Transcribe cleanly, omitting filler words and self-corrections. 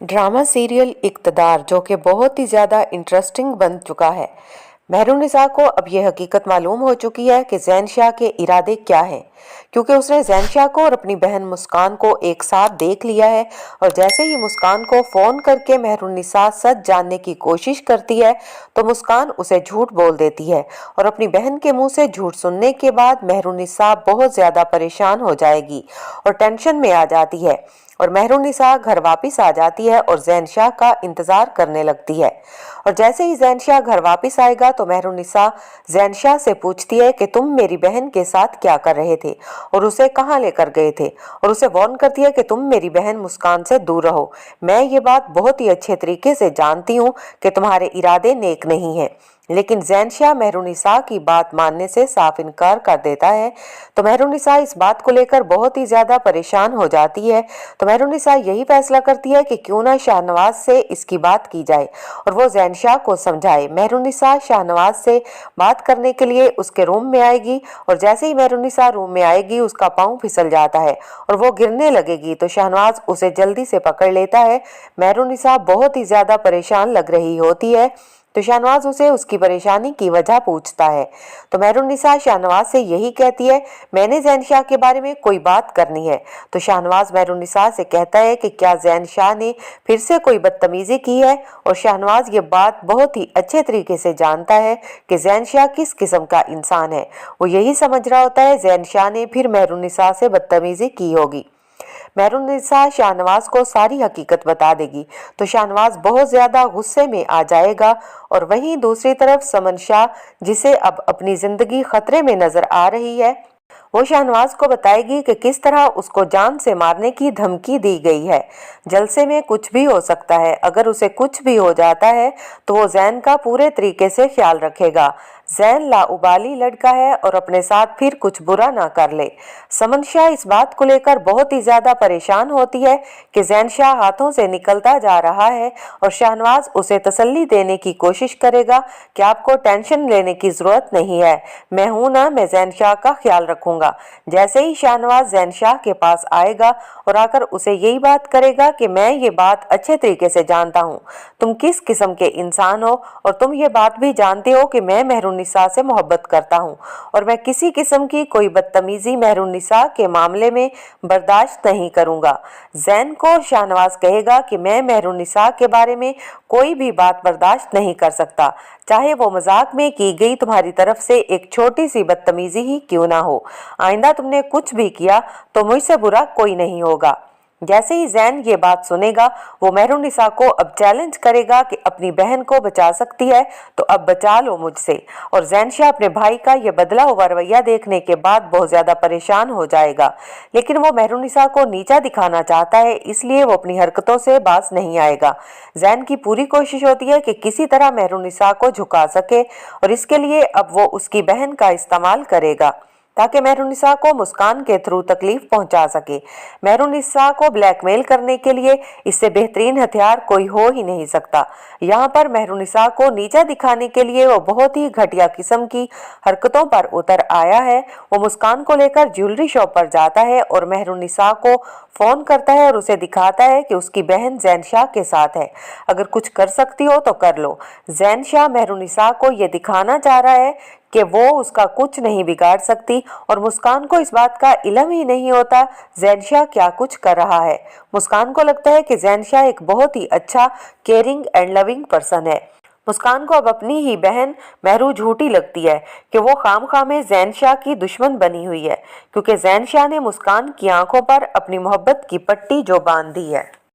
Drama serial इक़्तिदार जो कि बहुत ही ज़्यादा इंटरेस्टिंग बन चुका है। मेहरुन्निसा को अब ये हकीकत मालूम हो चुकी है कि ज़ैन शाह के इरादे क्या हैं, क्योंकि उसने ज़ैन शाह को और अपनी बहन मुस्कान को एक साथ देख लिया है। और जैसे ही मुस्कान को फ़ोन करके मेहरुन्निसा सच जानने की कोशिश करती है तो मुस्कान उसे झूठ बोल देती है और अपनी बहन के मुंह से झूठ सुनने के बाद मेहरुन्निसा बहुत ज़्यादा परेशान हो जाएगी और टेंशन में आ जाती है और मेहरुन्निसा घर वापस आ जाती है और ज़ैन शाह का इंतज़ार करने लगती है। और जैसे ही ज़ैन शाह घर वापस आएगा तो मेहरुन्निसा ज़ैन शाह से पूछती है कि तुम मेरी बहन के साथ क्या कर रहे थे और उसे कहाँ लेकर गए थे, और उसे वार्न करती है कि तुम मेरी बहन मुस्कान से दूर रहो। मैं ये बात बहुत ही अच्छे तरीके से जानती हूँ कि तुम्हारे इरादे नेक नहीं हैं। लेकिन ज़ैन शाह मेहरुन्निसा की बात मानने से साफ इनकार कर देता है। तो मेहरुन्निसा इस बात को लेकर बहुत ही ज़्यादा परेशान हो जाती है। तो मेहरुन्निसा यही फैसला करती है कि क्यों ना शाहनवाज से इसकी बात की जाए और वो ज़ैन शाह को समझाए। मेहरुन्निसा शाहनवाज से बात करने के लिए उसके रूम में आएगी और जैसे ही मेहरुन्निसा रूम में आएगी उसका पाँव फिसल जाता है और वो गिरने लगेगी तो शाहनवाज उसे जल्दी से पकड़ लेता है। मेहरुन्निसा बहुत ही ज़्यादा परेशान लग रही होती है तो शाहनवाज उसे उसकी परेशानी की वजह पूछता है। तो मेहरुन्निसा शाहनवाज से यही कहती है, मैंने ज़ैन शाह के बारे में कोई बात करनी है। तो शाहनवाज मेहरुन्निसा से कहता है कि क्या ज़ैन शाह ने फिर से कोई बदतमीजी की है, और शाहनवाज ये बात बहुत ही अच्छे तरीके से जानता है कि ज़ैन शाह किस किस्म का इंसान है। वो यही समझ रहा होता है ज़ैन शाह ने फिर मेहरुन्निसा से बदतमीजी की होगी। मेहरुन्निसा शाहनवाज को सारी हकीकत बता देगी तो शाहनवाज बहुत ज़्यादा गुस्से में आ जाएगा। और वहीं दूसरी तरफ समन शाह, जिसे अब अपनी ज़िंदगी खतरे में नज़र आ रही है, वो शाहनवाज को बताएगी कि किस तरह उसको जान से मारने की धमकी दी गई है। जलसे में कुछ भी हो सकता है, अगर उसे कुछ भी हो जाता है तो वो ज़ैन का पूरे तरीके से ख्याल रखेगा। ज़ैन लाउबाली लड़का है और अपने साथ फिर कुछ बुरा ना कर ले। समन शाह इस बात को लेकर बहुत ही ज़्यादा परेशान होती है कि ज़ैन शाह हाथों से निकलता जा रहा है और शाहनवाज उसे तसल्ली देने की कोशिश करेगा कि आपको टेंशन लेने की ज़रूरत नहीं है, मैं हूं ना, मैं ज़ैन शाह का ख्याल रखूंगा। जैसे ही शाहनवाज ज़ैन शाह के पास आएगा और आकर उसे यही बात करेगा कि मैं ये बात अच्छे तरीके से जानता हूँ, तुम किस किस्म के इंसान हो, और तुम ये बात भी जानते हो कि मैं मेहरुन्निसा से मोहब्बत करता हूँ और मैं किसी किस्म की कोई बदतमीजी मेहरुन्निसा के मामले में बर्दाश्त नहीं करूँगा। ज़ैन को शाहनवाज कहेगा कि मैं मेहरुन्निसा के बारे में कोई भी बात बर्दाश्त नहीं कर सकता, चाहे वो मजाक में की गई तुम्हारी तरफ से एक छोटी सी बदतमीजी ही क्यों ना हो। आइंदा तुमने कुछ भी किया तो मुझसे बुरा कोई नहीं होगा। जैसे ही ज़ैन ये बात सुनेगा वो मेहरुन्निसा को अब चैलेंज करेगा कि अपनी बहन को बचा सकती है तो अब बचा लो मुझसे। और ज़ैन शाह अपने भाई का ये बदला हुआ रवैया देखने के बाद बहुत ज़्यादा परेशान हो जाएगा, लेकिन वो मेहरुन्निसा को नीचा दिखाना चाहता है, इसलिए वो अपनी हरकतों से बाज नहीं आएगा। ज़ैन की पूरी कोशिश होती है कि किसी तरह मेहरुन्निसा को झुका सके और इसके लिए अब वो उसकी बहन का इस्तेमाल करेगा ताकि मेहरुन्निसा को मुस्कान के थ्रू तकलीफ पहुंचा सके। मेहरुन्निसा को ब्लैकमेल करने के लिए इससे बेहतरीन हथियार कोई हो ही नहीं सकता। यहाँ पर मेहरुन्निसा को नीचा दिखाने के लिए वो बहुत ही घटिया किस्म की हरकतों पर उतर आया है। वो मुस्कान को लेकर ज्वेलरी शॉप पर जाता है और मेहरुन्निसा को फ़ोन करता है और उसे दिखाता है कि उसकी बहन ज़ैन शाह के साथ है, अगर कुछ कर सकती हो तो कर लो। ज़ैन शाह मेहरुन्निसा को ये दिखाना चाह रहा है कि वो उसका कुछ नहीं बिगाड़ सकती और मुस्कान को इस बात का इल्म ही नहीं होता ज़ैन शाह क्या कुछ कर रहा है। मुस्कान को लगता है कि ज़ैन शाह एक बहुत ही अच्छा, केयरिंग एंड लविंग पर्सन है। मुस्कान को अब अपनी ही बहन महरू झूठी लगती है कि वो खामखा में ज़ैन शाह की दुश्मन बनी हुई है, क्योंकि ज़ैन शाह ने मुस्कान की आंखों पर अपनी मोहब्बत की पट्टी जो बांध दी है।